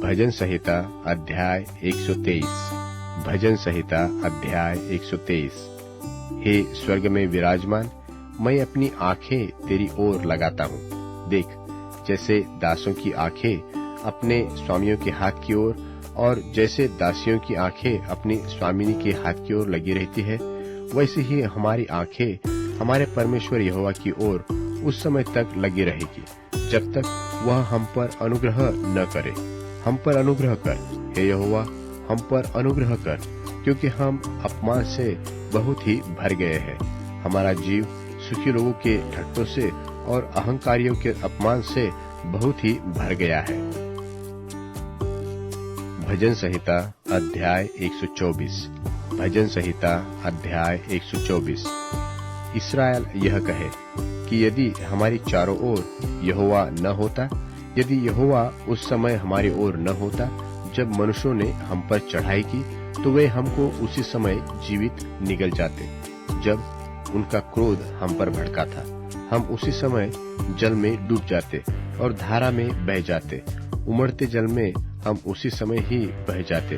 भजन संहिता अध्याय 123। भजन संहिता अध्याय 123। हे स्वर्ग में विराजमान, मैं अपनी आंखें तेरी ओर लगाता हूँ। देख, जैसे दासों की आंखें अपने स्वामियों के हाथ की ओर और जैसे दासियों की आंखें अपनी स्वामिनी के हाथ की ओर लगी रहती है, वैसे ही हमारी आंखें हमारे परमेश्वर यहोवा की ओर उस समय तक लगी रहेगी जब तक वह हम पर अनुग्रह न करे। हम पर अनुग्रह कर, हे यहोवा, हम पर अनुग्रह कर, क्योंकि हम अपमान से बहुत ही भर गए हैं। हमारा जीव सुखी लोगों के ठट्टों से और अहंकारियों के अपमान से बहुत ही भर गया है। भजन संहिता अध्याय 124। भजन संहिता अध्याय 124। इस्राएल यह कहे कि यदि हमारी चारों ओर यहोवा न होता, यदि यहोवा उस समय हमारी ओर न होता जब मनुष्यों ने हम पर चढ़ाई की, तो वे हमको उसी समय जीवित निगल जाते। जब उनका क्रोध हम पर भड़का था, हम उसी समय जल में डूब जाते और धारा में बह जाते। उमड़ते जल में हम उसी समय ही बह जाते।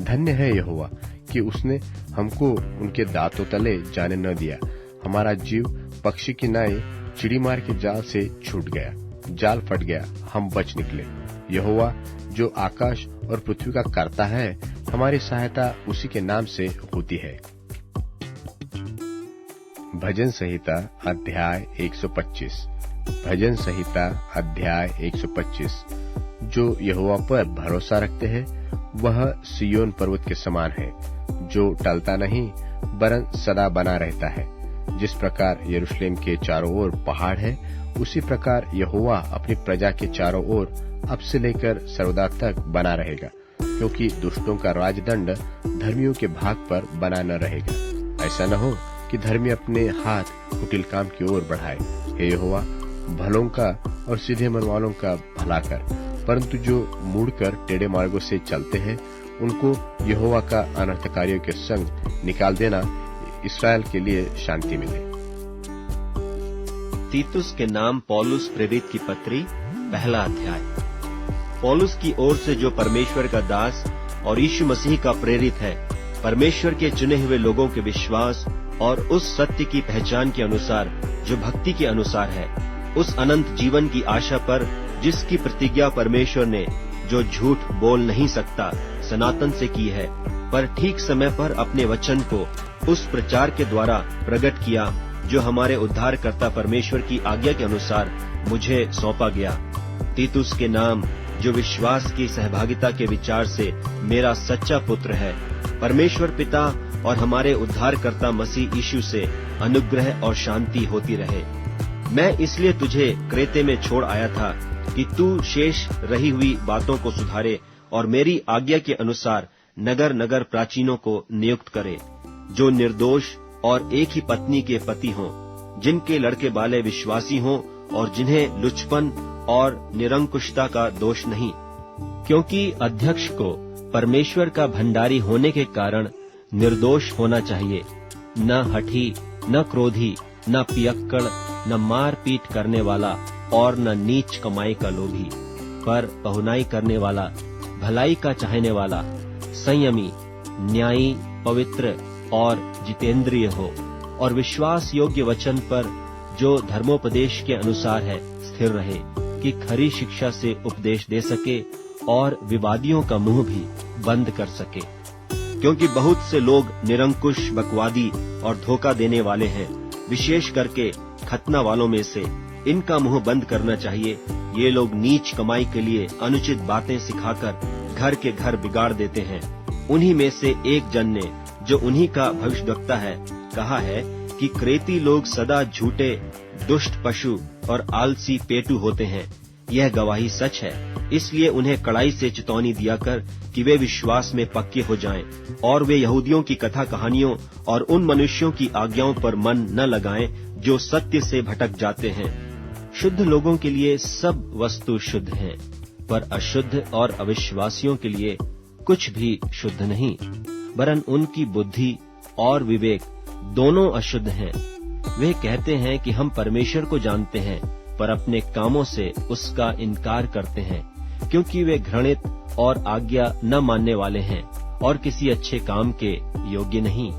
धन्य है यहोवा कि उसने हमको उनके दांतों तले जाने न दिया। हमारा जीव पक्षी की नाई चिड़ीमार के जाल से छूट गया। जाल फट गया, हम बच निकले। यहोवा जो आकाश और पृथ्वी का कर्ता है, हमारी सहायता उसी के नाम से होती है। भजन संहिता अध्याय 125। भजन संहिता अध्याय 125। जो यहोवा पर भरोसा रखते हैं, वह सिय्योन पर्वत के समान है, जो टलता नहीं वरन सदा बना रहता है। जिस प्रकार यरूशलेम के चारों ओर पहाड़ है, उसी प्रकार यहोवा अपनी प्रजा के चारों ओर अब से लेकर सर्वदा तक बना रहेगा, क्योंकि दुष्टों का राजदंड धर्मियों के भाग पर बना न रहेगा। ऐसा न हो कि धर्मी अपने हाथ कुटिल काम की ओर बढ़ाए। हे यहोवा, भलों का और सीधे मन वालों का भला कर, परंतु जो मुड़कर टेढ़े मार्गों से चलते हैं, उनको यहोवा का अनर्थकारियों के संग निकाल देना। इस्राएल के लिए शांति मिले। तीतुस के नाम पौलुस प्रेरित की पत्री, पहला अध्याय। पौलुस की ओर से, जो परमेश्वर का दास और यीशु मसीह का प्रेरित है, परमेश्वर के चुने हुए लोगों के विश्वास और उस सत्य की पहचान के अनुसार जो भक्ति के अनुसार है, उस अनंत जीवन की आशा पर, जिसकी प्रतिज्ञा परमेश्वर ने, जो झूठ बोल नहीं सकता, सनातन से की है, पर ठीक समय पर अपने वचन को उस प्रचार के द्वारा प्रकट किया जो हमारे उद्धारकर्ता परमेश्वर की आज्ञा के अनुसार मुझे सौंपा गया। तीतुस के नाम, जो विश्वास की सहभागिता के विचार से मेरा सच्चा पुत्र है, परमेश्वर पिता और हमारे उद्धारकर्ता मसीह यीशु से अनुग्रह और शांति होती रहे। मैं इसलिए तुझे क्रेते में छोड़ आया था कि तू शेष रही हुई बातों को सुधारे और मेरी आज्ञा के अनुसार नगर नगर प्राचीनों को नियुक्त करे, जो निर्दोष और एक ही पत्नी के पति हों, जिनके लड़के बाले विश्वासी हों और जिन्हें लुचपन और निरंकुशता का दोष नहीं। क्योंकि अध्यक्ष को परमेश्वर का भंडारी होने के कारण निर्दोष होना चाहिए, न हठी, न क्रोधी, न पियक्कड़, न मार पीट करने वाला और न नीच कमाई का लोभी, पर पहुनाई करने वाला, भलाई का चाहने वाला, संयमी, न्यायी, पवित्र और जितेंद्रिय हो, और विश्वास योग्य वचन पर, जो धर्मोपदेश के अनुसार है, स्थिर रहे, कि खरी शिक्षा से उपदेश दे सके और विवादियों का मुंह भी बंद कर सके। क्योंकि बहुत से लोग निरंकुश, बकवादी और धोखा देने वाले हैं, विशेष करके खतना वालों में से। इनका मुंह बंद करना चाहिए। ये लोग नीच कमाई के लिए अनुचित बातें सिखाकर घर के घर बिगाड़ देते हैं। उन्हीं में से एक जन ने, जो उन्हीं का भविष्यद्वक्ता है, कहा है कि क्रेती लोग सदा झूठे, दुष्ट पशु और आलसी पेटू होते हैं। यह गवाही सच है। इसलिए उन्हें कड़ाई से चेतावनी दिया कर कि वे विश्वास में पक्के हो जाएं और वे यहूदियों की कथा कहानियों और उन मनुष्यों की आज्ञाओं पर मन न लगाएं जो सत्य से भटक जाते हैं। शुद्ध लोगों के लिए सब वस्तु शुद्ध है, पर अशुद्ध और अविश्वासियों के लिए कुछ भी शुद्ध नहीं, वरन उनकी बुद्धि और विवेक दोनों अशुद्ध हैं। वे कहते हैं कि हम परमेश्वर को जानते हैं, पर अपने कामों से उसका इनकार करते हैं। क्योंकि वे घृणित और आज्ञा न मानने वाले हैं और किसी अच्छे काम के योग्य नहीं।